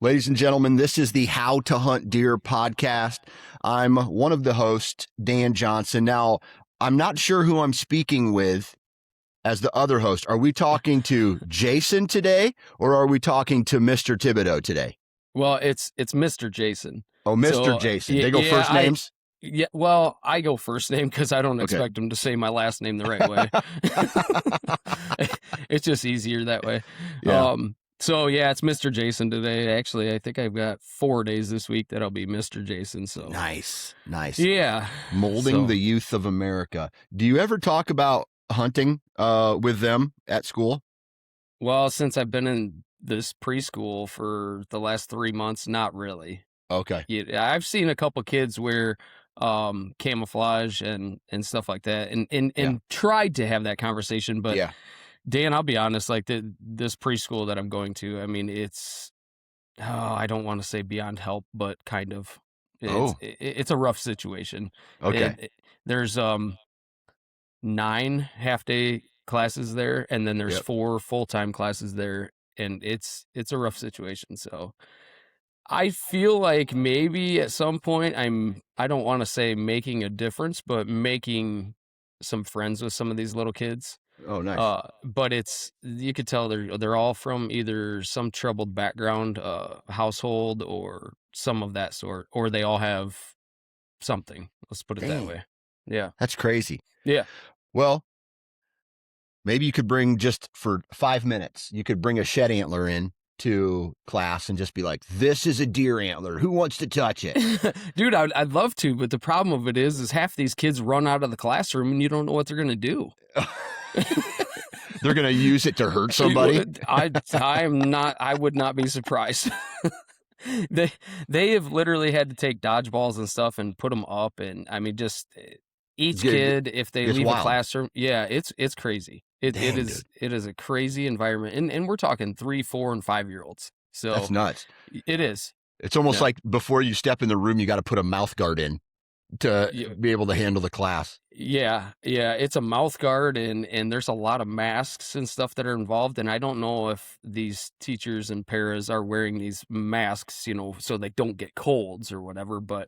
Ladies and gentlemen, this is the How to Hunt Deer podcast. I'm one of the hosts, Dan Johnson. Now, I'm not sure who I'm speaking with as the other host. Are we talking to Jason today, or are we talking to Mr. Thibodeau today? Well, it's Mr. Jason. Oh, Mr. Jason. They go first names? Well, I go first name because I don't expect him to say my last name the right way. It's just easier that way. Yeah. So yeah, it's Mr. Jason today. Actually, I think I've got 4 days this week that I'll be Mr. Jason. So Nice. Yeah. Molding the youth of America. Do you ever talk about hunting with them at school? Well, since I've been in this preschool for the last 3 months, not really. Okay. Yeah, I've seen a couple kids wear camouflage and stuff like that, and tried to have that conversation, but Yeah. Dan, I'll be honest, like this preschool that I'm going to, I mean, it's, I don't want to say beyond help, but kind of. It's a rough situation. Okay. There's 9 half-day classes there, and then there's 4 full-time classes there, and it's a rough situation. So I feel like maybe at some point I don't want to say making a difference, but making some friends with some of these little kids. Oh, nice. But you could tell they're all from either some troubled background, household, or some of that sort, or they all have something. Let's put it that way. Yeah. That's crazy. Yeah. Well, maybe you could bring, just for 5 minutes, you could bring a shed antler in to class and just be like, this is a deer antler. Who wants to touch it? Dude, I'd love to, but the problem of it is half these kids run out of the classroom and you don't know what they're going to do. They're going to use it to hurt somebody? I would not be surprised. They have literally had to take dodgeballs and stuff and put them up, and I mean, just each kid, if they leave a classroom, it's crazy. It is a crazy environment, and we're talking 3, 4, and 5-year-olds. So that's nuts. It is. It's almost like before you step in the room, you got to put a mouth guard in to be able to handle the class. Yeah, it's a mouth guard, and there's a lot of masks and stuff that are involved, and I don't know if these teachers and paras are wearing these masks, so they don't get colds or whatever, but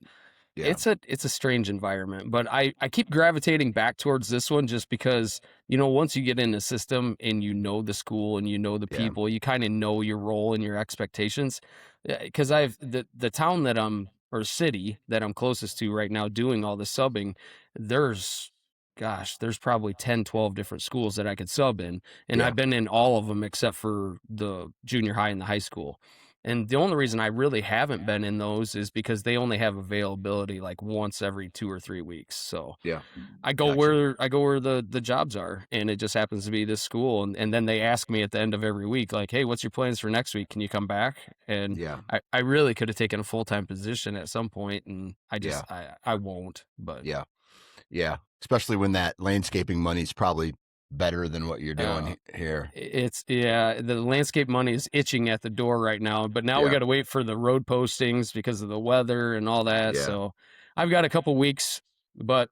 it's a strange environment. But I keep gravitating back towards this one just because, once you get in the system and you know the school and you know the people, you kind of know your role and your expectations. Because the town that or city that I'm closest to right now doing all the subbing, there's probably 10, 12 different schools that I could sub in. And I've been in all of them except for the junior high and the high school. And the only reason I really haven't been in those is because they only have availability like once every 2 or 3 weeks. So I go where the jobs are, and it just happens to be this school. And then they ask me at the end of every week, like, hey, what's your plans for next week? Can you come back? And I really could have taken a full-time position at some point, and I won't. But yeah. Especially when that landscaping money is probably better than what you're doing here. The landscape money is itching at the door right now, but now we got to wait for the road postings because of the weather and all that. So I've got a couple weeks, but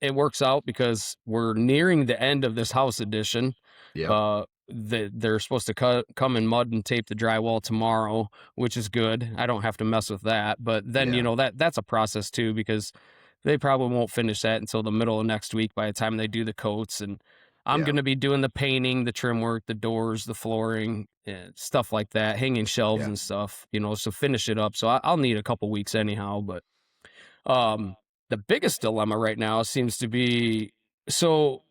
it works out because we're nearing the end of this house addition. They're supposed to come and mud and tape the drywall tomorrow, which is good. I don't have to mess with that, but then that's a process too, because they probably won't finish that until the middle of next week by the time they do the coats. And I'm going to be doing the painting, the trim work, the doors, the flooring, stuff like that, hanging shelves and stuff, so finish it up. So I'll need a couple weeks anyhow. But the biggest dilemma right now seems to be, so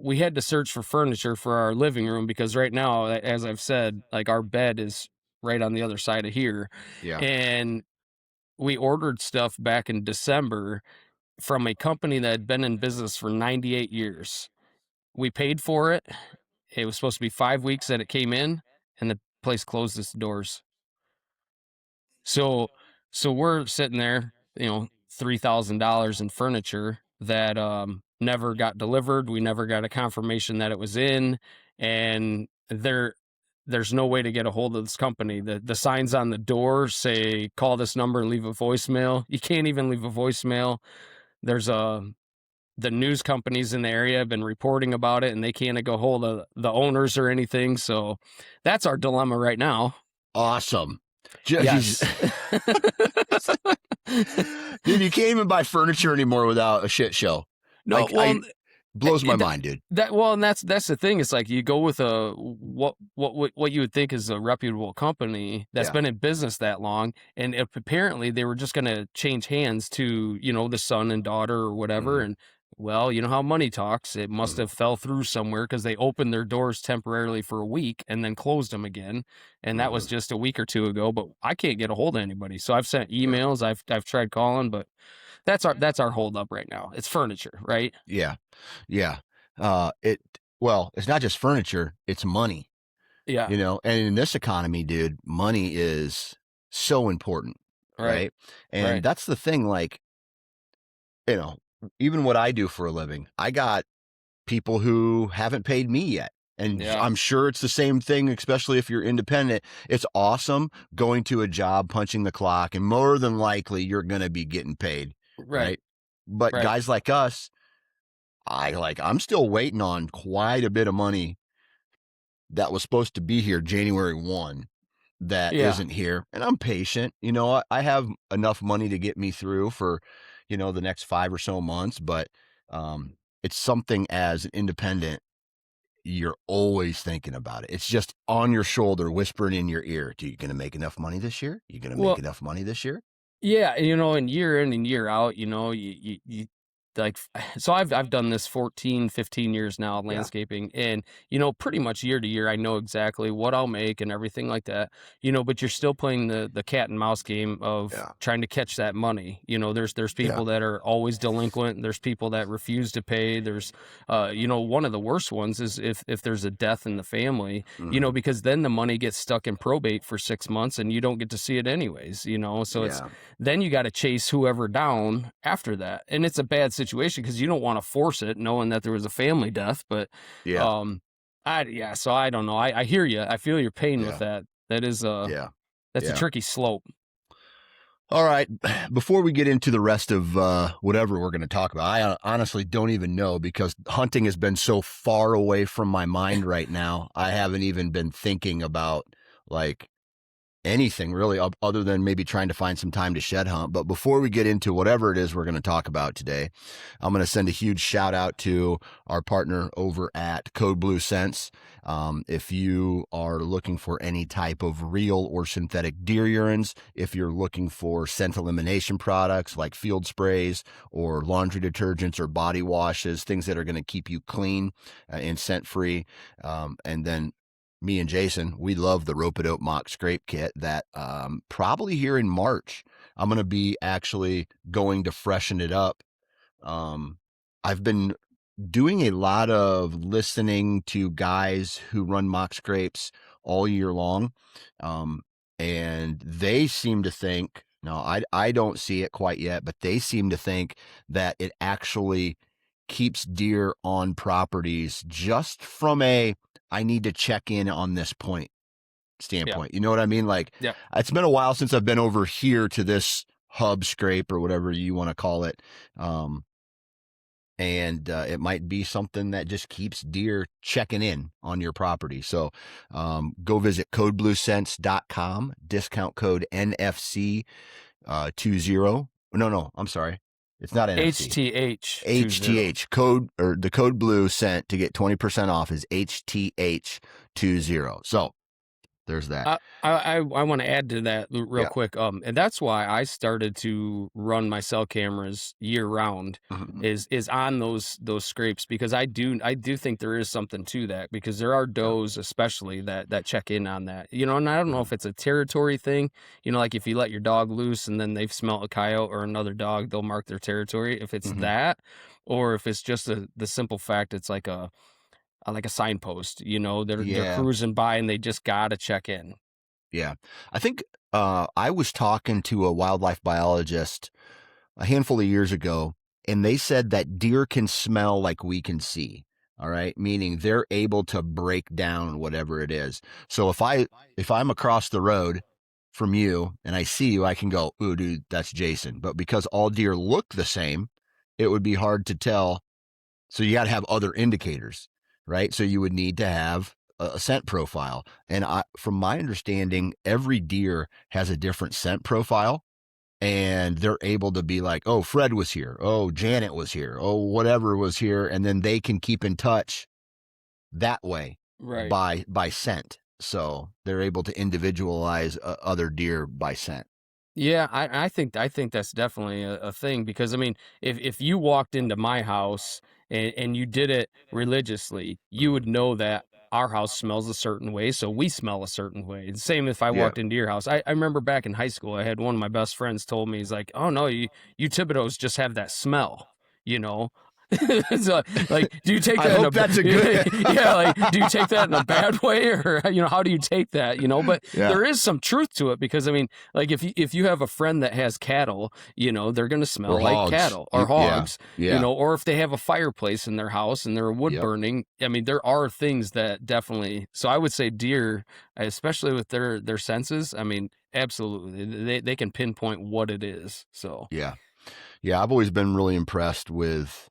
we had to search for furniture for our living room because right now, as I've said, like our bed is right on the other side of here. And we ordered stuff back in December from a company that had been in business for 98 years. We paid for it. It was supposed to be 5 weeks that it came in, and the place closed its doors. So we're sitting there, $3,000 in furniture that never got delivered. We never got a confirmation that it was in, and there's no way to get a hold of this company. The signs on the door say, call this number and leave a voicemail. You can't even leave a voicemail. There's the news companies in the area have been reporting about it, and they can't go hold of the owners or anything. So that's our dilemma right now. Awesome. Just, Yes. dude, you can't even buy furniture anymore without a shit show. No, well, Blows my mind, dude. and that's the thing. It's like you go with a what you would think is a reputable company that's been in business that long, and apparently they were just going to change hands to the son and daughter or whatever, and well, you know how money talks. It must have fell through somewhere because they opened their doors temporarily for a week and then closed them again, and that was just a week or two ago. But I can't get a hold of anybody, so I've sent emails. I've tried calling, but that's our holdup right now. It's furniture, right? Yeah. It's not just furniture, it's money. Yeah. And in this economy, dude, money is so important, right? And that's the thing, like, even what I do for a living, I got people who haven't paid me yet. And I'm sure it's the same thing, especially if you're independent. It's awesome going to a job, punching the clock, and more than likely you're going to be getting paid, right? But guys like us, I'm still waiting on quite a bit of money that was supposed to be here January 1 that isn't here. And I'm patient. I have enough money to get me through for, the next 5 or so months, but it's something as an independent, you're always thinking about it. It's just on your shoulder, whispering in your ear. Are you going to make enough money this year? You going to make enough money this year? Yeah, and year in and year out, you like so I've done this 14, 15 years now, landscaping, and pretty much year to year I know exactly what I'll make and everything like that. But you're still playing the cat and mouse game of trying to catch that money. There's people that are always delinquent, there's people that refuse to pay. There's one of the worst ones is if there's a death in the family, because then the money gets stuck in probate for 6 months and you don't get to see it anyways, so it's then you got to chase whoever down after that. And it's a bad situation because you don't want to force it knowing that there was a family death. But, so I don't know. I hear you. I feel your pain with that. That is, that's a tricky slope. All right. Before we get into the rest of whatever we're going to talk about, I honestly don't even know because hunting has been so far away from my mind right now. I haven't even been thinking about like anything really other than maybe trying to find some time to shed hunt. But before we get into whatever it is we're going to talk about today, I'm going to send a huge shout out to our partner over at Code Blue Scents. If you are looking for any type of real or synthetic deer urines, if you're looking for scent elimination products like field sprays or laundry detergents or body washes, things that are going to keep you clean and scent free, and then me and Jason, we love the Rope-A-Dope Mock Scrape Kit that probably here in March, I'm going to be actually going to freshen it up. I've been doing a lot of listening to guys who run mock scrapes all year long. And they seem to think, no, I don't see it quite yet, but they seem to think that it actually keeps deer on properties just from I need to check in on this point standpoint. You know what I mean? Like, it's been a while since I've been over here to this hub scrape or whatever you want to call it. And it might be something that just keeps deer checking in on your property. So go visit codebluescents.com, discount code NFC 20. No, I'm sorry. It's not NFC. HTH code, or the code blue scent to get 20% off is HTH20. So there's that. I want to add to that real quick. And that's why I started to run my cell cameras year round is on those scrapes, because I do think there is something to that, because there are does especially that check in on that, and I don't know if it's a territory thing, like if you let your dog loose and then they've smelt a coyote or another dog, they'll mark their territory, if it's that, or if it's just the simple fact it's like a signpost, they're cruising by and they just got to check in. Yeah. I think I was talking to a wildlife biologist a handful of years ago, and they said that deer can smell like we can see. All right. Meaning they're able to break down whatever it is. So if I'm across the road from you and I see you, I can go, ooh, dude, that's Jason. But because all deer look the same, it would be hard to tell. So you got to have other indicators. Right. So you would need to have a scent profile. And from my understanding, every deer has a different scent profile, and they're able to be like, oh, Fred was here. Oh, Janet was here. Oh, whatever was here. And then they can keep in touch that way Right. by scent. So they're able to individualize other deer by scent. Yeah, I think that's definitely a thing because I mean, if you walked into my house and you did it religiously, you would know that our house smells a certain way, so we smell a certain way. The same if I Yeah. walked into your house. I remember back in high school, I had one of my best friends told me, he's like, "Oh no, you Thibodeaux just have that smell, you know." So, like, do you take I that in hope that's a good. yeah, like, do you take that in a bad way, or how do you take that, But Yeah. there is some truth to it because I mean, like if you have a friend that has cattle, they're going to smell Or like hogs. cattle or hogs, Yeah. or if they have a fireplace in their house and they're wood Yep. burning. I mean, there are things that definitely. So I would say deer, especially with their senses. I mean, absolutely, they can pinpoint what it is. So Yeah. I've always been really impressed with.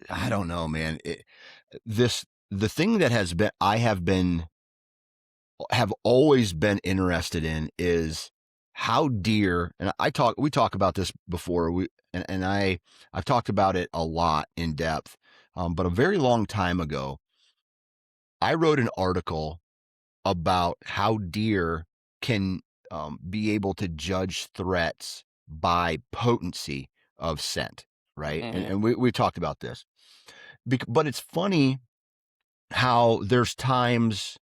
I don't know, man. The thing that have always been interested in is how deer, and we talk about this before, I've talked about it a lot in depth, but a very long time ago, I wrote an article about how deer can be able to judge threats by potency of scent, right? mhm. And we talked about this, but it's funny how there's times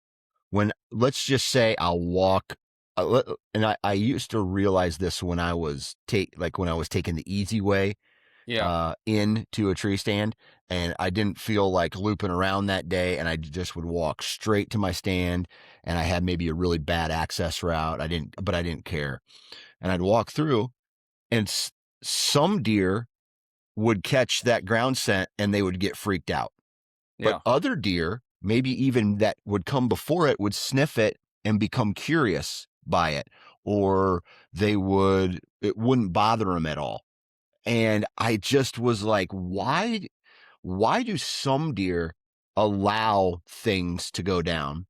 when, let's just say, I'll walk, and I used to realize this when I was taking the easy way Yeah, into a tree stand, and I didn't feel like looping around that day, and I just would walk straight to my stand, and I had maybe a really bad access route. But I didn't care, and I'd walk through, and some deer would catch that ground scent and they would get freaked out. But yeah, other deer, maybe even that would come before it, would sniff it and become curious by it, or it wouldn't bother them at all. And I just was like, why do some deer allow things to go down,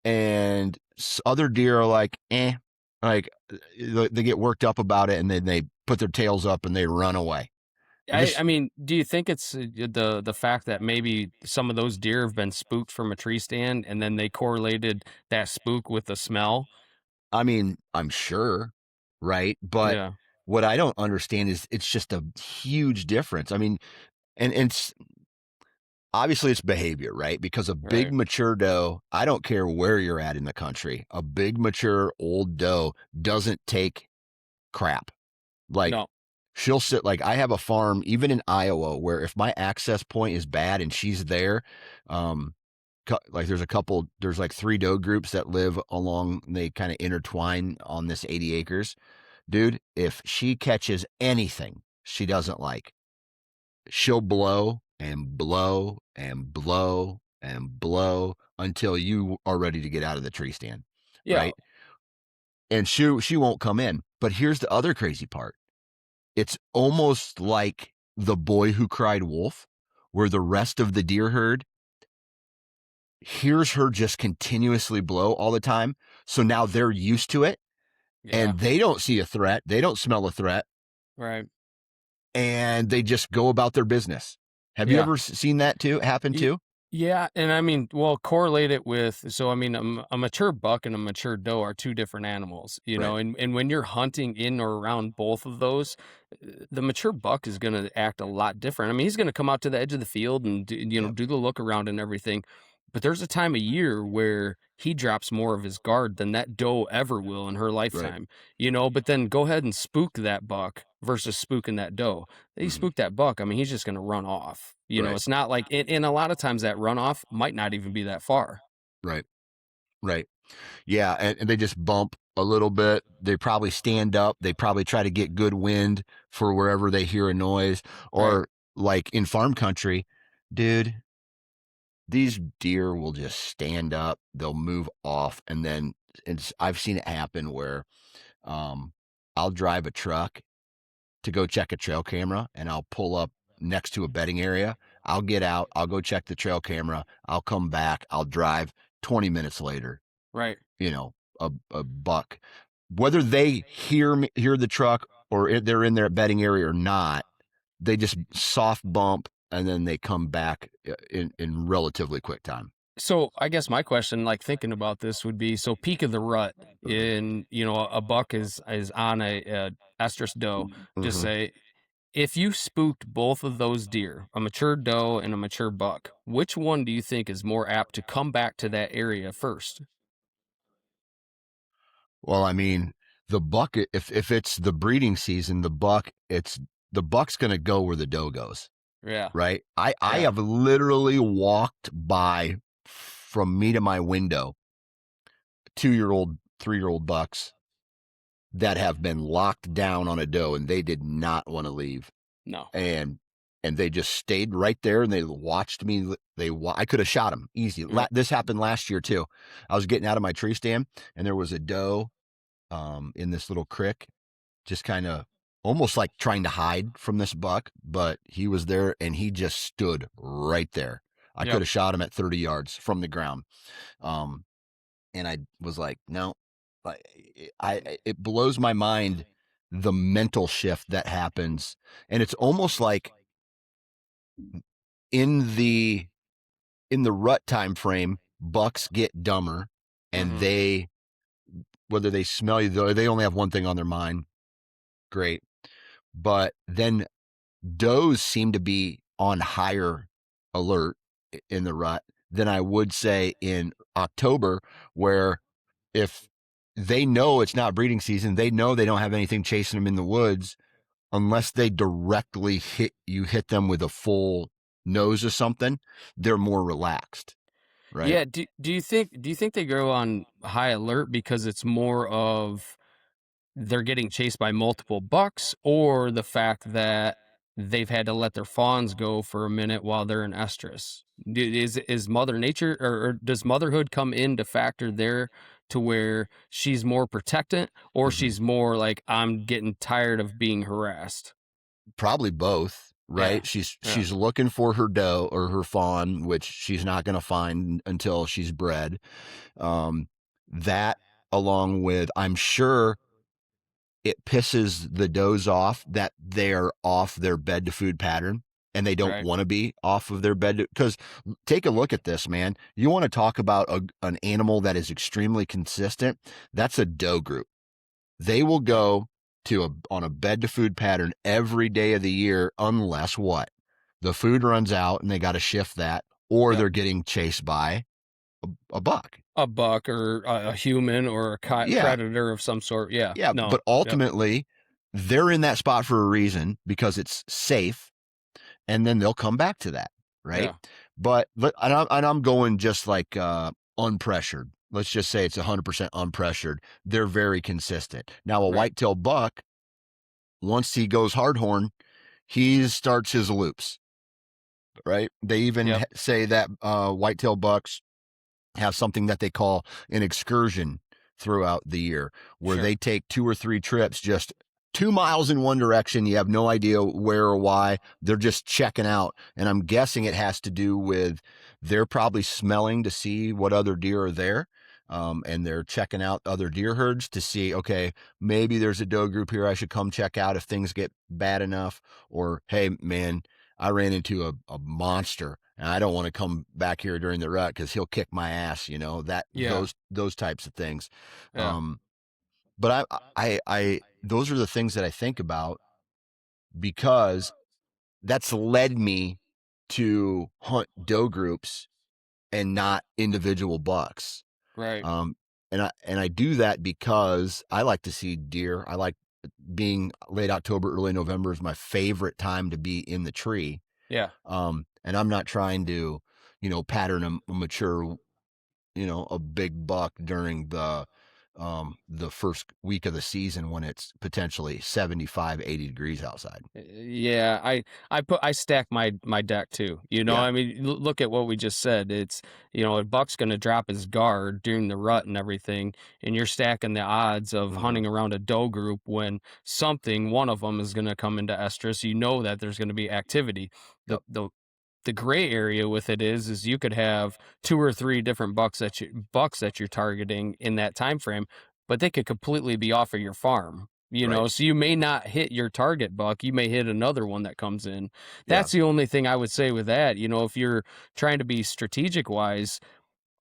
and other deer are like, like they get worked up about it, and then they put their tails up and they run away. I I just, mean, do you think it's the fact that maybe some of those deer have been spooked from a tree stand, and then they correlated that spook with the smell? I mean, I'm sure, right? But Yeah, what I don't understand is it's just a huge difference. I mean, and obviously it's behavior, right? Because a big right. mature doe, I don't care where you're at in the country, a big mature old doe doesn't take crap. Like, No, she'll sit, like, I have a farm even in Iowa where if my access point is bad and she's there, um like there's like 3 doe groups that live along, they kind of intertwine on this 80 acres. Dude, if she catches anything she doesn't like, she'll blow and blow and blow and blow until you are ready to get out of the tree stand, yeah, right? And she won't come in. But here's the other crazy part. It's almost like The Boy Who Cried Wolf, where the rest of the deer herd hears her just continuously blow all the time. So now they're used to it, yeah, and they don't see a threat. They don't smell a threat, right, and they just go about their business. Have you yeah. ever seen that happen Y- too? Yeah, and I mean, well, correlate it with so I mean, a mature buck and a mature doe are two different animals, Right. and when you're hunting in or around both of those, the mature buck is going to act a lot different. I mean, he's going to come out to the edge of the field and Yep. do the look around and everything, but there's a time of year where he drops more of his guard than that doe ever will in her Right. lifetime, But then go ahead and spook that buck versus spooking that doe. He Mhm. spooked that buck. I mean, he's just going to run off. Right. It's not like, and a lot of times that runoff might not even be that far. Right. Right. Yeah, and they just bump a little bit. They probably stand up. They probably try to get good wind for wherever they hear a noise. Right. Or like in farm country, dude, these deer will just stand up. They'll move off, and then I've seen it happen where um, I'll drive a truck to go check a trail camera, and I'll pull up next to a bedding area. I'll get out, I'll go check the trail camera, I'll come back, I'll drive 20 minutes later, Right. you know, a buck. Whether they hear the truck or they're in their bedding area or not, they just soft bump and then they come back in relatively quick time. So I guess my question, like thinking about this, would be: so peak of the rut in, a buck is on a estrus doe. Just Mm-hmm. say, if you spooked both of those deer, a mature doe and a mature buck, which one do you think is more apt to come back to that area first? Well, I mean, the buck, if it's the breeding season, the buck's going to go where the doe goes, Yeah. right? I Yeah. have literally walked by from me to my window 2-year-old, 3-year-old bucks that have been locked down on a doe and they did not want to leave. No. And they just stayed right there and they watched me. I could have shot them easy. Yep. This happened last year too. I was getting out of my tree stand and there was a doe in this little creek, just kind of almost like trying to hide from this buck, but he was there and he just stood right there. I could Yep. have shot him at 30 yards from the ground. And I was like, no, it blows my mind the mental shift that happens. And it's almost like in the rut time frame, bucks get dumber and Mm-hmm. whether they smell you, they only have one thing on their mind. Great. But then does seem to be on higher alert in the rut than I would say in October, where if they know it's not breeding season, they know they don't have anything chasing them in the woods unless they directly hit them with a full nose or something, they're more relaxed, right? Yeah. Do you think they go on high alert because it's more of they're getting chased by multiple bucks, or the fact that they've had to let their fawns go for a minute while they're in estrus? Is Mother Nature, or does motherhood come into factor there, to where she's more protectant, or Mm-hmm. she's more like, I'm getting tired of being harassed? Probably both, Yeah. right? She's Yeah. she's looking for her doe or her fawn, which she's not going to find until she's bred. Um, that along with, I'm sure it pisses the does off that they're off their bed to food pattern and they don't Right. want to be off of their bed. Because take a look at this, man. You want to talk about an animal that is extremely consistent? That's a doe group. They will go on a bed to food pattern every day of the year, unless what? The food runs out and they got to shift that, or Yep. they're getting chased by a buck. A buck, or a human, or a Yeah. predator of some sort. Yeah. Yeah. No. But Yep. ultimately, they're in that spot for a reason because it's safe. And then they'll come back to that. Right. Yeah. But, I'm going just like unpressured. Let's just say it's 100% unpressured. They're very consistent. Now, a Right. whitetail buck, once he goes hardhorn, he starts his loops, right? They even Yep. say that whitetail bucks have something that they call an excursion throughout the year, where Sure. they take 2 or 3 trips, just 2 miles in one direction. You have no idea where or why. They're just checking out. And I'm guessing it has to do with they're probably smelling to see what other deer are there. And they're checking out other deer herds to see, okay, maybe there's a doe group here I should come check out if things get bad enough. Or, hey, man, I ran into a monster and I don't want to come back here during the rut because he'll kick my ass, Yeah. those types of things. Yeah. But those are the things that I think about because that's led me to hunt doe groups and not individual bucks. Right. And I do that because I like to see deer. I like being late October, early November is my favorite time to be in the tree. Yeah. And I'm not trying to, pattern a mature, a big buck during the first week of the season when it's potentially 75, 80 degrees outside. Yeah, I stack my deck too. Yeah. I mean, look at what we just said. It's, a buck's going to drop his guard during the rut and everything, and you're stacking the odds of Mm-hmm. hunting around a doe group when one of them is going to come into estrus. You know that there's going to be activity. The Yep. the the gray area with it is you could have 2 or 3 different bucks that you're targeting in that time frame, but they could completely be off of your farm, Right. so you may not hit your target buck, you may hit another one that comes in. Yeah. That's the only thing I would say with that, if you're trying to be strategic wise,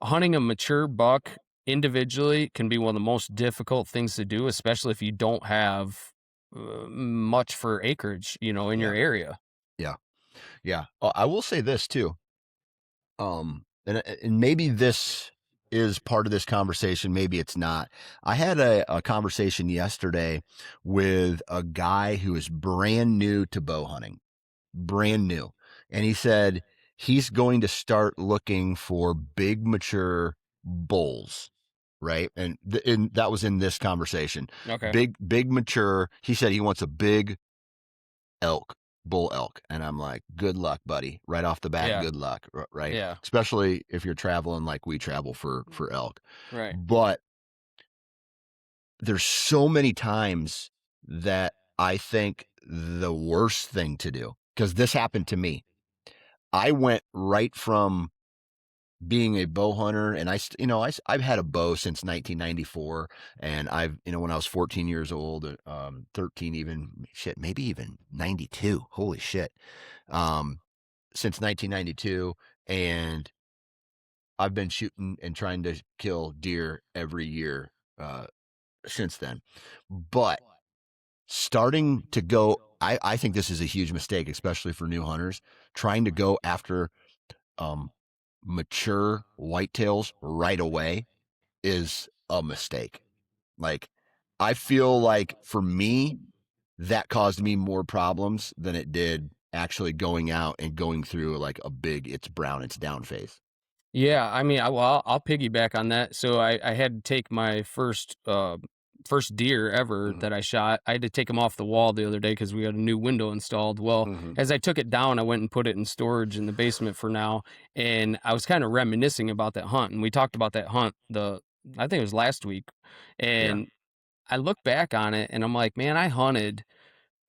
hunting a mature buck individually can be one of the most difficult things to do, especially if you don't have much for acreage, in Yeah. your area. Yeah. Yeah. I will say this too. And maybe this is part of this conversation. Maybe it's not. I had a conversation yesterday with a guy who is brand new to bow hunting, brand new. And he said he's going to start looking for big, mature bulls. Right. And that was in this conversation. Okay. Big, mature. He said he wants a big elk, bull elk. And I'm like, good luck, buddy. Right off the bat, Yeah. good luck. Right. Yeah. Especially if you're traveling like we travel for elk. Right. But there's so many times that I think the worst thing to do, because this happened to me. I went right from being a bow hunter, and I've had a bow since 1994, and when I was 14 years old, 13 even, shit, maybe even 92. Holy shit. Since 1992, and I've been shooting and trying to kill deer every year since then. But starting to go, I think this is a huge mistake, especially for new hunters, trying to go after mature whitetails right away is a mistake. Like, I feel like for me, that caused me more problems than it did actually going out and going through like a big, it's brown, it's down phase. Yeah, I mean, I'll piggyback on that. So I had to take my first deer ever Mm-hmm. that I shot. I had to take him off the wall the other day because we got a new window installed. Well, Mm-hmm. as I took it down, I went and put it in storage in the basement for now, and I was kind of reminiscing about that hunt, and we talked about that hunt I think it was last week, Yeah. and I look back on it, and I'm like, man, I hunted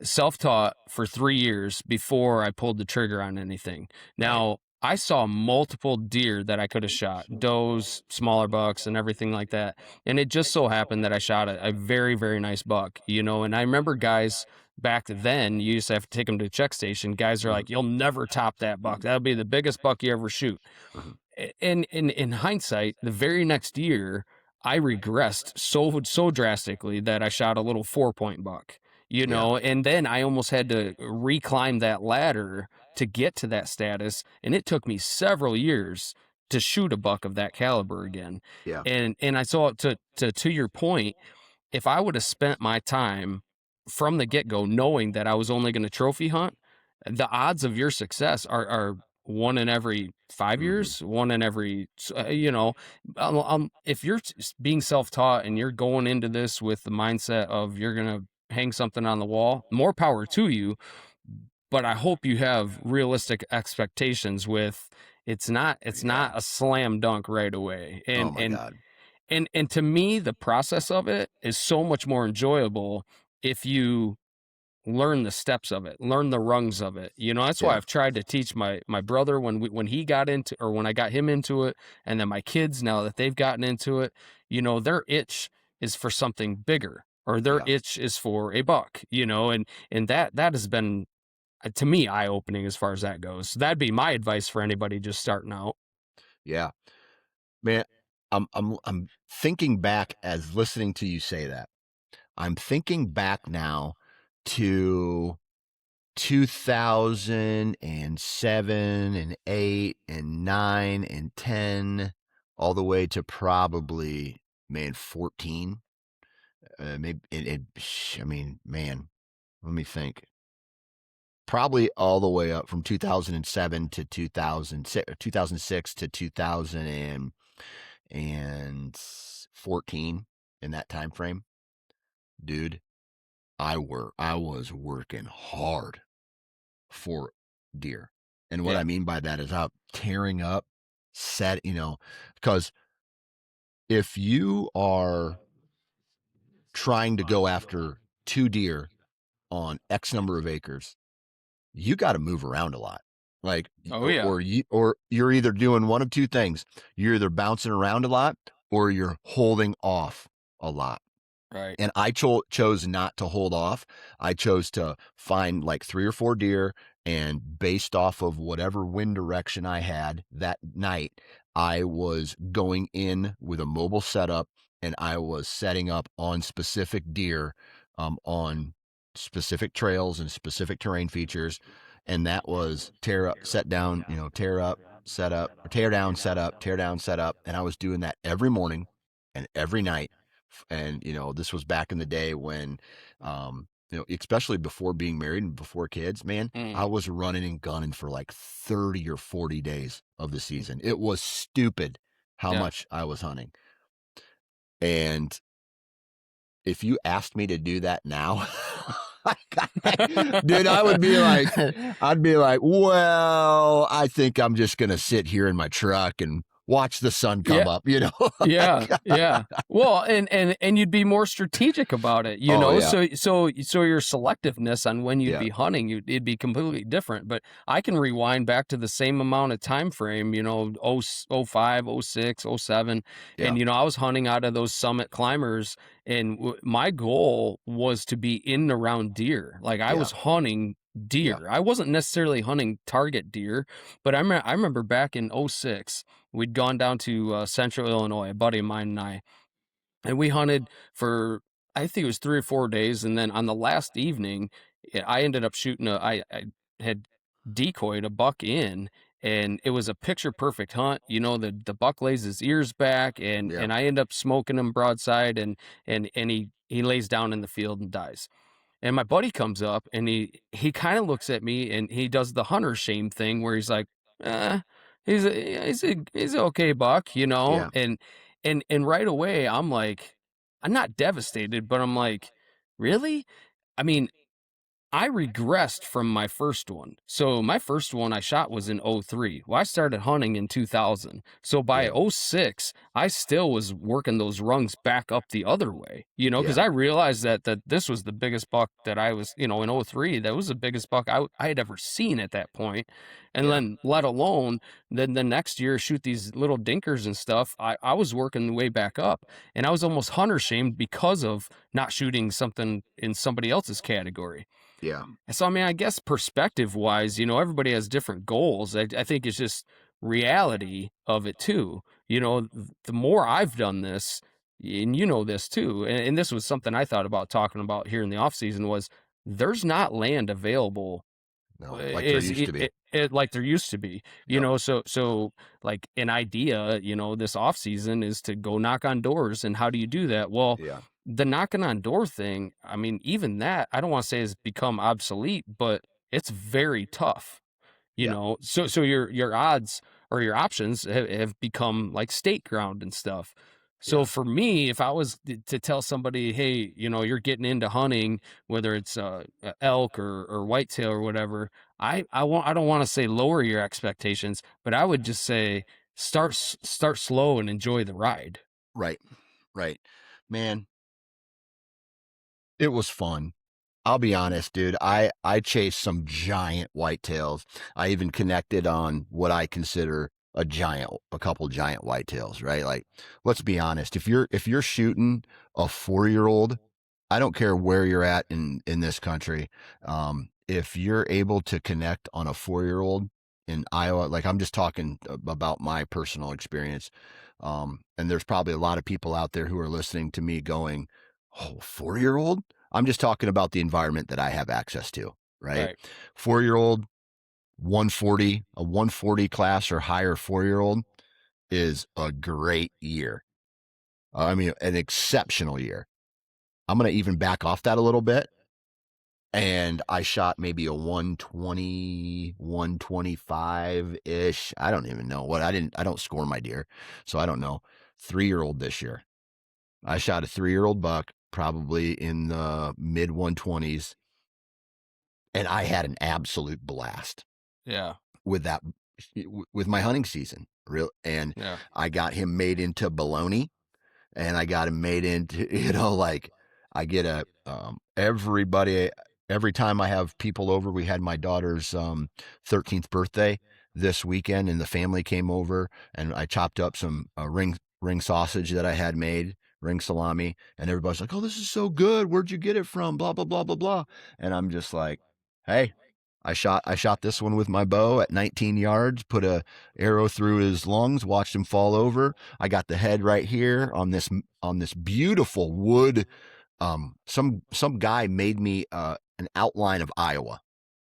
self-taught for 3 years before I pulled the trigger on anything. Right. Now, I saw multiple deer that I could have shot, does, smaller bucks, and everything like that. And it just so happened that I shot a very, very nice buck, and I remember guys back then, you used to have to take them to a check station. Guys are Mm-hmm. like, you'll never top that buck. That'll be the biggest buck you ever shoot. Mm-hmm. And in hindsight, the very next year, I regressed so drastically that I shot a little 4-point buck, Yeah. and then I almost had to reclimb that ladder to get to that status, and it took me several years to shoot a buck of that caliber again. Yeah. And I saw to your point, if I would have spent my time from the get-go knowing that I was only going to trophy hunt, the odds of your success are one in every 5 Mm-hmm. years, one in every, if you're being self-taught and you're going into this with the mindset of you're going to hang something on the wall, more power to you. But I hope you have realistic expectations with it's not a slam dunk right away. Oh And my and God. and to me, the process of it is so much more enjoyable if you learn the steps of it, learn the rungs of it. That's why Yeah. I've tried to teach my brother when he got into, or when I got him into it, and then my kids now that they've gotten into it, their itch is for something bigger, or their Yeah. itch is for a buck, and that has been to me eye opening as far as that goes. So that'd be my advice for anybody just starting out. Yeah. Man, I'm thinking back as listening to you say that. I'm thinking back now to 2007 and 8 and 9 and 10, all the way to probably, man, 14. Maybe I mean, man, let me think. Probably all the way up from 2007 to 2006 to 2014, in that time frame. Dude, I was working hard for deer. And what Yeah. I mean by that is out tearing up, because if you are trying to go after 2 deer on X number of acres, you got to move around a lot. Like, Oh yeah. or you're either doing one of two things. You're either bouncing around a lot or you're holding off a lot. Right. And I chose not to hold off. I chose to find like 3 or 4 deer, and based off of whatever wind direction I had that night, I was going in with a mobile setup, and I was setting up on specific deer, on specific trails and specific terrain features. And that was tear up, set down, tear up, set up, or tear down, set up, tear down, set up. And I was doing that every morning and every night. And this was back in the day when, especially before being married and before kids, man, I Mm. was running and gunning for like 30 or 40 days of the season. It was stupid how Yeah. much I was hunting. And if you asked me to do that now, dude, I'd be like, well, I think I'm just going to sit here in my truck and watch the sun come Yeah. up, Yeah, yeah. Well, and you'd be more strategic about it, Oh, yeah. So your selectiveness on when you'd Yeah. be hunting, it'd be completely different. But I can rewind back to the same amount of time frame, 05, 06, 07, Yeah. and I was hunting out of those summit climbers, and my goal was to be in and around deer. Like I Yeah. was hunting deer. I wasn't necessarily hunting target deer, but I remember back in 06. We'd gone down to central Illinois, a buddy of mine and we hunted for, I think it was 3 or 4 days. And then on the last evening, I ended up shooting I had decoyed a buck in, and it was a picture perfect hunt. The buck lays his ears back, and Yeah. and I end up smoking him broadside, and he lays down in the field and dies. And my buddy comes up and he kind of looks at me and he does the hunter shame thing where he's like, eh, he's a okay buck, Yeah. and right away I'm like, I'm not devastated, but I'm like, really? I mean, I regressed from my first one. So my first one I shot was in '03. Well, I started hunting in 2000. So by Yeah. '06, I still was working those rungs back up the other way, because Yeah. I realized that this was the biggest buck that I was, in '03, that was the biggest buck I had ever seen at that point. And Yeah. then let alone then the next year shoot these little dinkers and stuff. I was working the way back up, and I was almost hunter shamed because of not shooting something in somebody else's category. Yeah. So, I mean, I guess perspective wise, everybody has different goals. I think it's just reality of it too. The more I've done this, and this too, and this was something I thought about talking about here in the off season was there's not land available No, like there is used to be. it like there used to be, Yep. so like an idea, this off season is to go knock on doors. And how do you do that? Well, Yeah. the knocking on door thing, I mean, even that, I don't want to say has become obsolete, but it's very tough. Yeah. So your odds or your options have become like state ground and stuff. So Yeah. for me, if I was to tell somebody, hey, you're getting into hunting, whether it's elk or whitetail or whatever, I don't want to say lower your expectations, but I would just say start slow and enjoy the ride. Right. Right. Man, it was fun. I'll be honest, dude. I chased some giant whitetails. I even connected on what I consider a couple giant whitetails, right? Like, let's be honest. If you're shooting a 4-year-old, I don't care where you're at in this country. If you're able to connect on a 4-year-old in Iowa, like I'm just talking about my personal experience. And there's probably a lot of people out there who are listening to me going, "Oh, 4-year-old?" I'm just talking about the environment that I have access to, right? Right. 4-year-old, 140, a 140 class or higher 4-year-old is a great year. I mean, an exceptional year. I'm going to even back off that a little bit. And I shot maybe a 120, 125 ish. I don't even know what I don't score my deer. So I don't know. 3-year-old this year. I shot a 3-year-old buck, probably in the mid 120s, and I had an absolute blast Yeah. with that, with my hunting season. And Yeah. I got him made into bologna, and I got him made into, like I get everybody. every time I have people over, we had my daughter's 13th birthday this weekend, and the family came over, and I chopped up some ring sausage that I had made, ring salami, and everybody's like, "Oh, this is so good. Where'd you get it from?" Blah blah blah blah blah. And I'm just like, "Hey, I shot this one with my bow at 19 yards, put a arrow through his lungs, watched him fall over. I got the head right here on this beautiful wood. Some guy made me an outline of Iowa,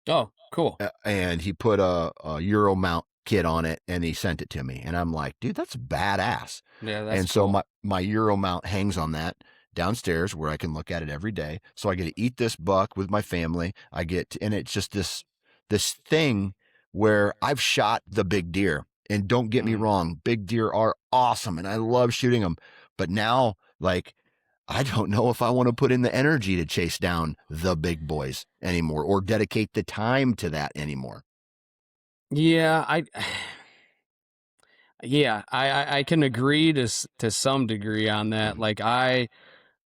Oh, cool. and he put a Euro mount kit on it, and he sent it to me, and I'm like, dude, that's badass. Yeah, that's And so cool. my Euro mount hangs on that downstairs where I can look at it every day. So I get to eat this buck with my family. And it's just this thing where I've shot the big deer. And don't get me wrong, big deer are awesome, and I love shooting them. But now, like, I don't know if I want to put in the energy to chase down the big boys anymore, or dedicate the time to that anymore. Yeah, I can agree to some degree on that. Like I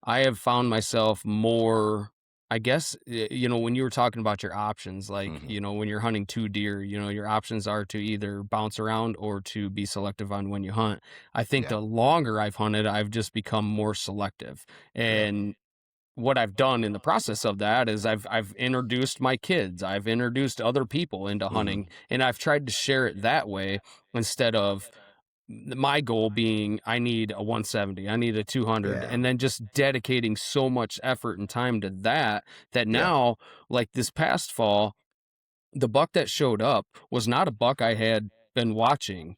have found myself more, I guess, when you were talking about your options, like, when you're hunting two deer, your options are to either bounce around or to be selective on when you hunt. I think Yeah. the longer I've hunted, I've just become more selective. Yeah. And what I've done in the process of that is I've introduced my kids, I've introduced other people into hunting, and I've tried to share it that way instead of my goal being I need a 170, I need a 200, Yeah. and then just dedicating so much effort and time to that Yeah. now, like this past fall, the buck that showed up was not a buck I had been watching,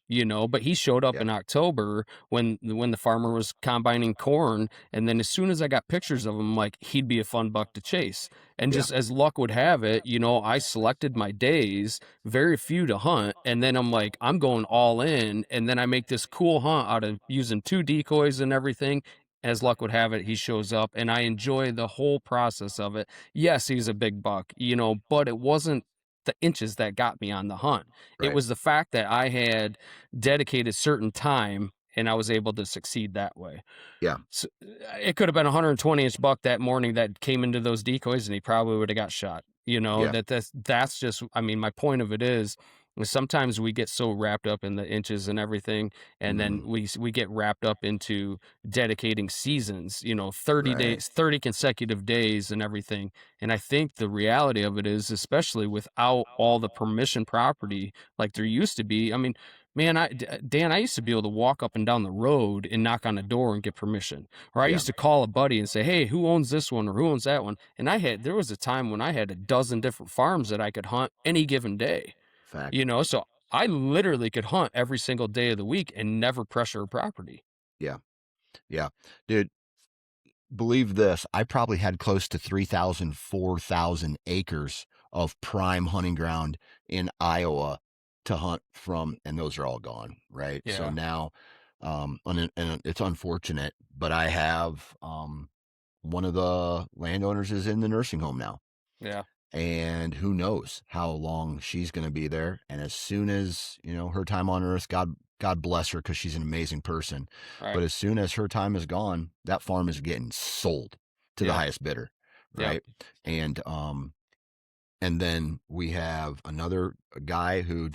but he showed up Yeah. in October when the farmer was combining corn, and then as soon as I got pictures of him, like he'd be a fun buck to chase. And Yeah. just as luck would have it, I selected my days, very few to hunt, and then I'm like, I'm going all in, and then I make this cool hunt out of using two decoys and everything. As luck would have it, he shows up, and I enjoy the whole process of it. Yes, he's a big buck, but it wasn't the inches that got me on the hunt. It Right. was the fact that I had dedicated certain time and I was able to succeed that way. Yeah. So, it could have been a 120-inch buck that morning that came into those decoys, and he probably would have got shot. Yeah. That's just. I mean, my point of it is sometimes we get so wrapped up in the inches and everything, and then Mhm. we get wrapped up into dedicating seasons. 30 Right. days, 30 consecutive days, and everything. And I think the reality of it is, especially without all the permission property like there used to be. I mean, man, Dan, I used to be able to walk up and down the road and knock on a door and get permission. Or I Yeah. used to call a buddy and say, "Hey, who owns this one or who owns that one?" And there was a time when I had a dozen different farms that I could hunt any given day. Fact. So I literally could hunt every single day of the week and never pressure a property. Yeah. Yeah. Dude, believe this, I probably had close to 3,000, 4,000 acres of prime hunting ground in Iowa to hunt from, and those are all gone, right? So Yeah. now, and it's unfortunate, but I have one of the landowners is in the nursing home now, Yeah. and who knows how long she's going to be there. And as soon as her time on earth, God bless her, because she's an amazing person, Right. but as soon as her time is gone, that farm is getting sold to the Yeah. highest bidder, Yeah. right? And then we have another guy who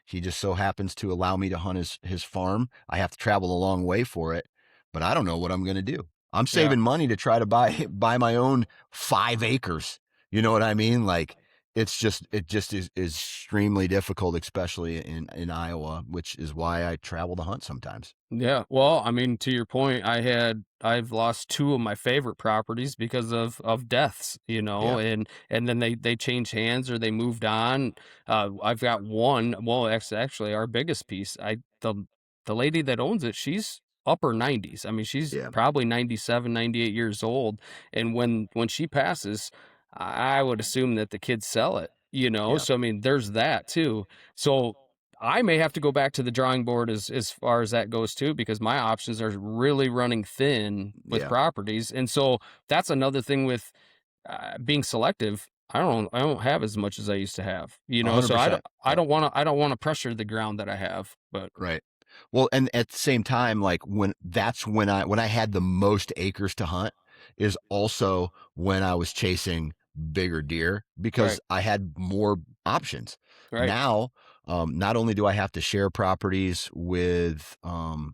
he just so happens to allow me to hunt his farm. I have to travel a long way for it, but I don't know what I'm going to do. I'm Yeah. saving money to try to buy my own 5 acres. You know what I mean? Like, it just is extremely difficult, especially in Iowa, which is why I travel to hunt sometimes. Yeah. Well, I mean, to your point, I've lost two of my favorite properties because of deaths, Yeah. and then they changed hands or they moved on. I've got one. Well, actually, our biggest piece. The lady that owns it, she's upper 90s. I mean, she's Yeah. probably 97, 98 years old. And when she passes, I would assume that the kids sell it. Yeah. So I mean, there's that too. So I may have to go back to the drawing board as far as that goes too, because my options are really running thin with Yeah. properties, and so that's another thing with being selective. I don't have as much as I used to have, So 100%. I don't want to pressure the ground that I have, but Right. Well, and at the same time, like, when I had the most acres to hunt is also when I was chasing bigger deer because Right. I had more options. Right. Now, not only do I have to share properties with the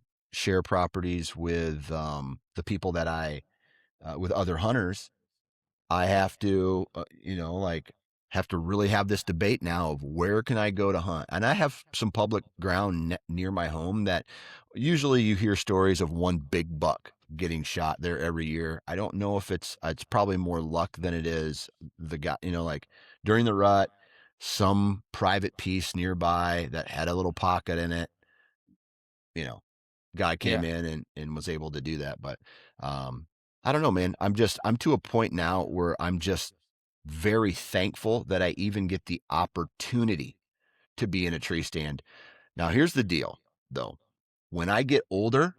people that I with other hunters, I have to, like, have to really have this debate now of where can I go to hunt. And I have some public ground near my home that usually you hear stories of one big buck getting shot there every year. I don't know if it's probably more luck than it is the guy, like during the rut, some private piece nearby that had a little pocket in it, guy came Yeah. in and was able to do that. But I don't know, man. I'm to a point now where I'm just very thankful that I even get the opportunity to be in a tree stand. Now, here's the deal, though. When I get older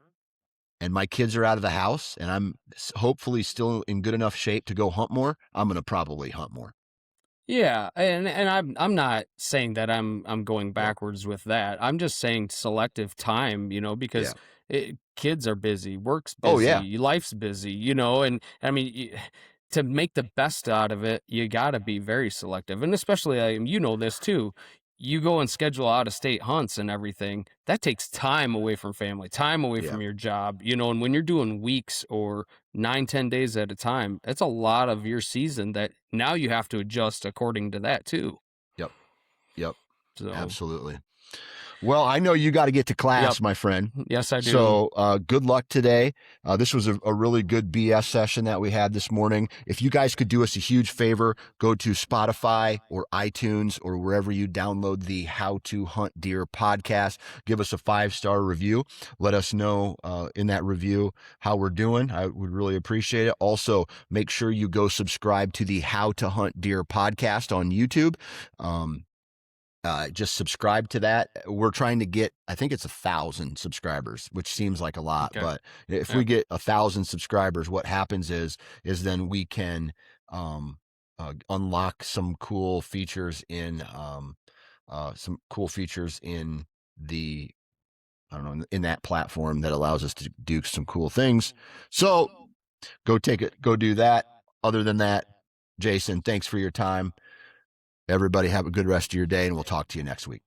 and my kids are out of the house and I'm hopefully still in good enough shape to go hunt more, I'm going to probably hunt more. Yeah, and I'm not saying that I'm going Yeah. backwards with that. I'm just saying selective time, because Yeah. kids are busy, work's Oh, yeah. busy, life's busy, and I mean, to make the best out of it, you got to be very selective, and especially this too. You go and schedule out of state hunts and everything. That takes time away from family, time away Yeah. from your job, and when you're doing weeks or 9, 10 days at a time, it's a lot of your season that now you have to adjust according to that too. Yep. Yep. So, Absolutely. Well, I know you got to get to yep. class, my friend. Yes, I do. So good luck today. This was a really good BS session that we had this morning. If you guys could do us a huge favor, go to Spotify or iTunes or wherever you download the How to Hunt Deer podcast. Give us a 5-star review. Let us know in that review how we're doing. I would really appreciate it. Also, make sure you go subscribe to the How to Hunt Deer podcast on YouTube. Just subscribe to that. We're trying to get, I think it's 1,000 subscribers, which seems like a lot, Okay. but if we get 1,000 subscribers, what happens is then we can unlock some cool features in the, I don't know, in that platform that allows us to do some cool things. So go do that. Other than that, Jason, thanks for your time. Everybody have a good rest of your day, and we'll talk to you next week.